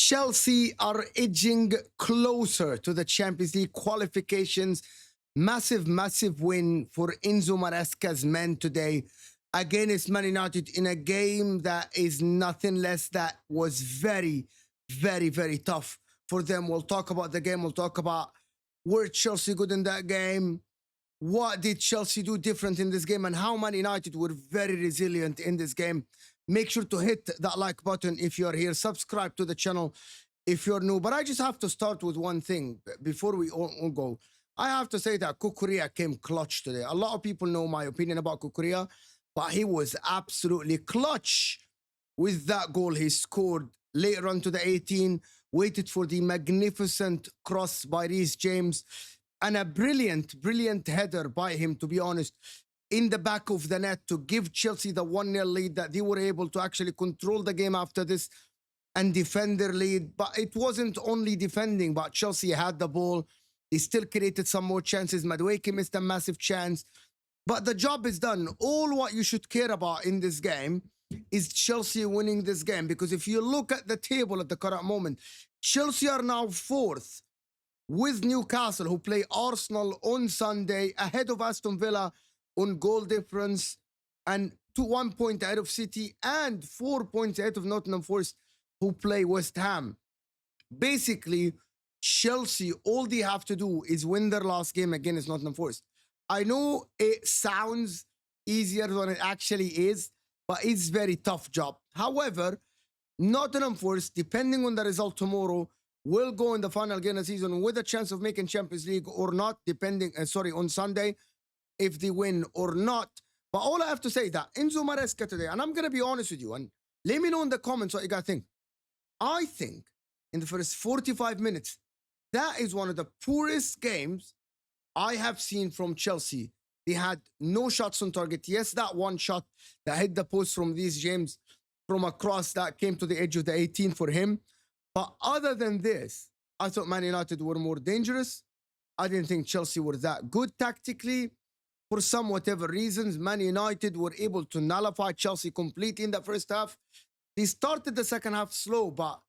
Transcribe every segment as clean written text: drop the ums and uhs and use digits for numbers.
Chelsea are edging closer to the Champions League qualifications. Massive win for Enzo Maresca's men today against Man United in a game that is nothing less that was very tough for them. We'll talk about the game. We'll talk about were Chelsea good in that game? What did Chelsea do different in this game? And how Man United were very resilient in this game. Make sure to hit that like button if you're here. Subscribe to the channel if you're new. But I just have to start with one thing before we all go. I have to say that Cucurella came clutch today. A lot of people know my opinion about Cucurella, but he was absolutely clutch with that goal he scored later on to the 18, waited for the magnificent cross by Reece James, and a brilliant header by him, to be honest, in the back of the net to give Chelsea the 1-0 lead, that they were able to actually control the game after this and defend their lead. But it wasn't only defending, but Chelsea had the ball. They still created some more chances. Madueke missed a massive chance. But the job is done. All what you should care about in this game is Chelsea winning this game. Because if you look at the table at the current moment, Chelsea are now fourth with Newcastle, who play Arsenal on Sunday, ahead of Aston Villa on goal difference, and 1 point ahead of City, and 4 points ahead of Nottingham Forest, who play West Ham. Basically, Chelsea, all they have to do is win their last game against Nottingham Forest. I know it sounds easier than it actually is, but it's a very tough job. However, Nottingham Forest, depending on the result tomorrow, will go in the final game of the season with a chance of making Champions League or not, depending, on Sunday, if they win or not. But all I have to say is that Enzo Maresca today, and I'm going to be honest with you, and let me know in the comments what you guys think. I think in the first 45 minutes, that is one of the poorest games I have seen from Chelsea. They had no shots on target. Yes, that one shot that hit the post from Reece James from a cross that came to the edge of the 18 for him. But other than this, I thought Man United were more dangerous. I didn't think Chelsea were that good tactically. For some whatever reasons, Man United were able to nullify Chelsea completely in the first half. They started the second half slow, but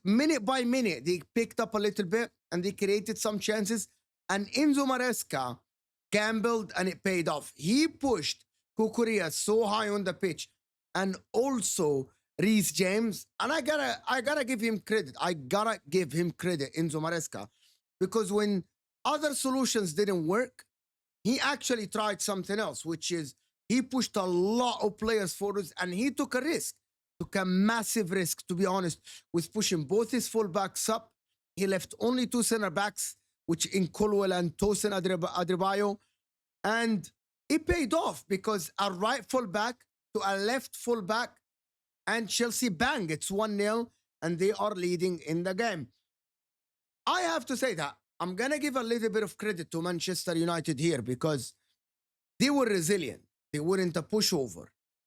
minute by minute, they picked up a little bit and they created some chances. And Enzo Maresca gambled and it paid off. He pushed Cucurella so high on the pitch, and also Reece James. And I gotta give him credit. Enzo Maresca, because when other solutions didn't work, he actually tried something else, which is he pushed a lot of players forwards and he took a risk. Took a massive risk, to be honest, with pushing both his fullbacks up. He left only 2 center backs, which in Colwell and Tosin Adebayo. And it paid off because a right fullback to a left fullback, and Chelsea bang, it's 1-0 and they are leading in the game. I have to say that I'm going to give a little bit of credit to Manchester United here because they were resilient. They weren't a pushover.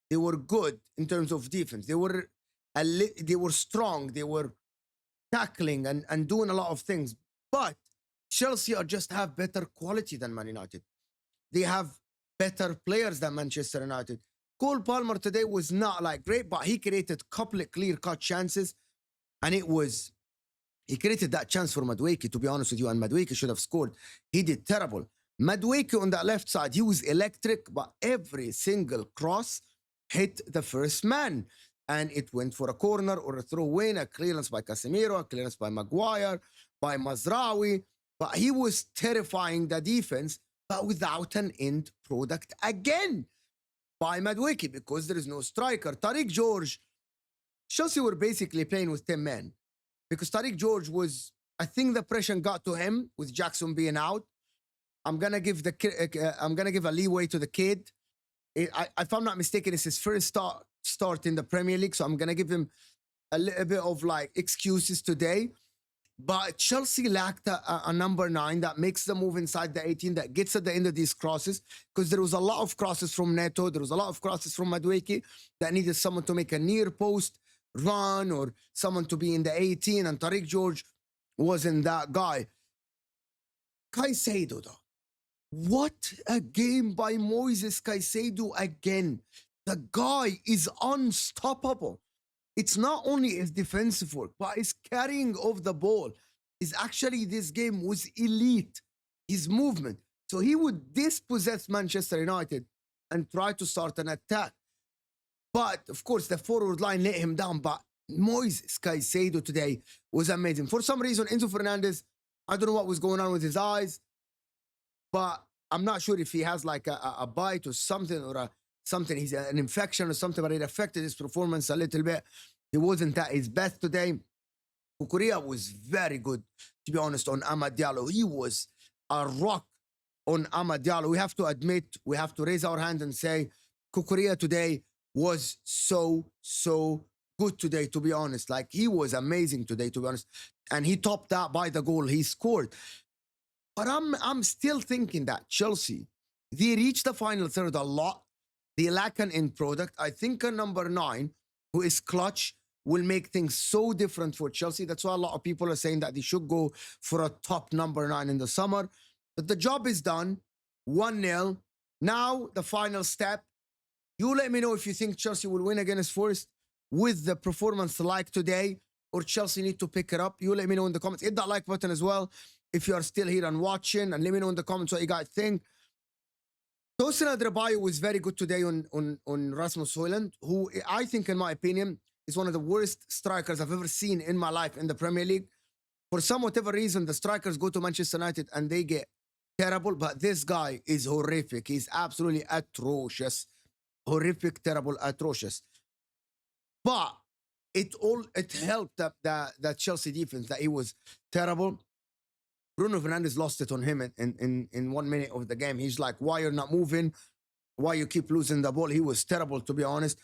They were good in terms of defense. They were strong. They were tackling and doing a lot of things. But Chelsea just have better quality than Man United. They have better players than Manchester United. Cole Palmer today was not like great, but he created a couple of clear-cut chances. And he created that chance for Madueke, to be honest with you, and Madueke should have scored. He did terrible. Madueke on that left side, he was electric, but every single cross hit the first man. And it went for a corner or a throw-in, a clearance by Casemiro, a clearance by Maguire, by Mazraoui. But he was terrifying the defense, but without an end product again by Madueke, because there is no striker. Tariq George, Chelsea were basically playing with 10 men because Tariq George was, I think the pressure got to him with Jackson being out. I'm gonna give a leeway to the kid. If I'm not mistaken, it's his first start in the Premier League, so I'm gonna give him a little bit of like excuses today. But Chelsea lacked a number 9 that makes the move inside the 18, that gets at the end of these crosses, because there was a lot of crosses from Neto, there was a lot of crosses from Madueke that needed someone to make a near post run or someone to be in the 18, and Tariq George wasn't that guy. Caicedo, though. What a game by Moises Caicedo again. The guy is unstoppable. it's not only his defensive work, but his carrying of the ball is actually, this game was elite. His movement. So he would dispossess Manchester United and try to start an attack. But of course, the forward line let him down. But Moises Caicedo today was amazing. For some reason, Enzo Fernandez, I don't know what was going on with his eyes, but I'm not sure if he has like a bite or something, or something. He's an infection or something, but it affected his performance a little bit. He wasn't at his best today. Cucurella was very good, to be honest, on Amad Diallo. He was a rock on Amad Diallo. We have to admit, we have to raise our hand and say, Cucurella today was so good today, to be honest. Like, he was amazing today, to be honest. And he topped that by the goal he scored. But I'm still thinking that Chelsea, they reached the final third a lot. They lack an end product. I think a number 9, who is clutch, will make things so different for Chelsea. That's why a lot of people are saying that they should go for a top number 9 in the summer. But the job is done. 1-0. Now, the final step. You let me know if you think Chelsea will win against Forest with the performance like today, or Chelsea need to pick it up. You let me know in the comments. Hit that like button as well if you are still here and watching, and let me know in the comments what you guys think. Tosin Adebayo was very good today on Rasmus Højlund, who I think, in my opinion, is one of the worst strikers I've ever seen in my life in the Premier League. For some whatever reason, the strikers go to Manchester United and they get terrible, but this guy is horrific. He's absolutely atrocious. Horrific, terrible, atrocious. But it helped the Chelsea defense that he was terrible. Bruno Fernandes lost it on him in 1 minute of the game. He's like, why you're not moving? Why you keep losing the ball? He was terrible, to be honest.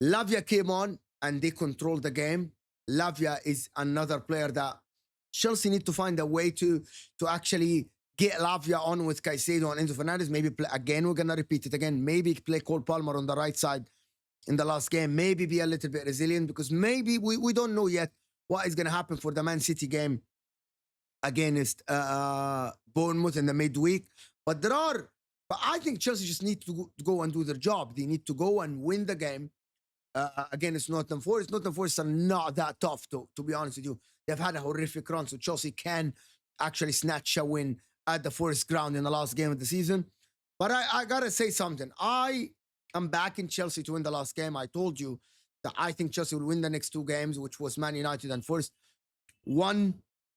Lavia came on and they controlled the game. Lavia is another player that Chelsea need to find a way to actually get Lavia on with Caicedo and Enzo Fernandez. Maybe play again. We're going to repeat it again. Maybe play Cole Palmer on the right side in the last game. Maybe be a little bit resilient, because maybe we don't know yet what is going to happen for the Man City game against Bournemouth in the midweek. But I think Chelsea just need to go and do their job. They need to go and win the game against Nottingham Forest. Nottingham Forest are not that tough, to be honest with you. They've had a horrific run, so Chelsea can actually snatch a win at the Forest ground in the last game of the season. But I got to say something. I am backing Chelsea to win the last game. I told you that I think Chelsea will win the next 2 games, which was Man United and Forest. 1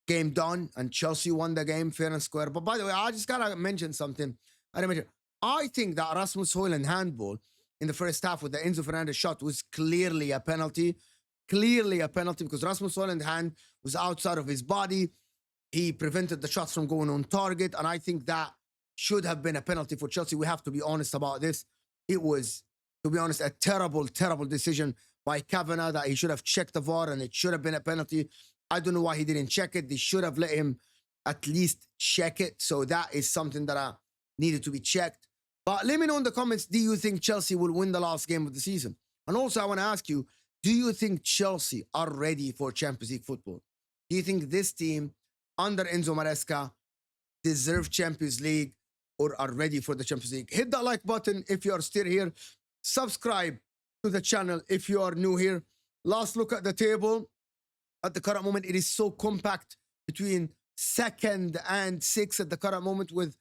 game done, and Chelsea won the game fair and square. But by the way, I just got to mention something. I think that Rasmus Højlund handball in the first half with the Enzo Fernandez shot was clearly a penalty. Clearly a penalty, because Rasmus Højlund's hand was outside of his body. He prevented the shots from going on target, and I think that should have been a penalty for Chelsea. We have to be honest about this. It was, to be honest, a terrible, terrible decision by Kavanagh that he should have checked the VAR, and it should have been a penalty. I don't know why he didn't check it. They should have let him at least check it. So that is something that needed to be checked. But let me know in the comments, do you think Chelsea will win the last game of the season? And also, I want to ask you, do you think Chelsea are ready for Champions League football? Do you think this team under Enzo Maresca deserve Champions League or are ready for the Champions League? Hit that like button if you are still here. Subscribe to the channel if you are new here. Last look at the table. At the current moment, it is so compact between 2nd and 6th at the current moment, with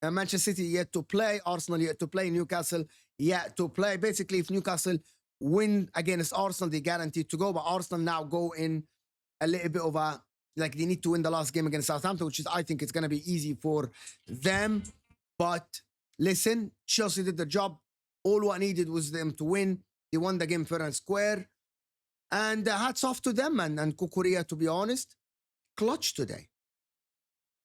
Manchester City yet to play, Arsenal yet to play, Newcastle yet to play. Basically, if Newcastle win against Arsenal, they guaranteed to go. But Arsenal now go in a little bit of a, like, they need to win the last game against Southampton, which is, I think it's going to be easy for them. But listen, Chelsea did the job. All what needed was them to win. They won the game fair and square. And hats off to them and Cucurella, to be honest. Clutch today.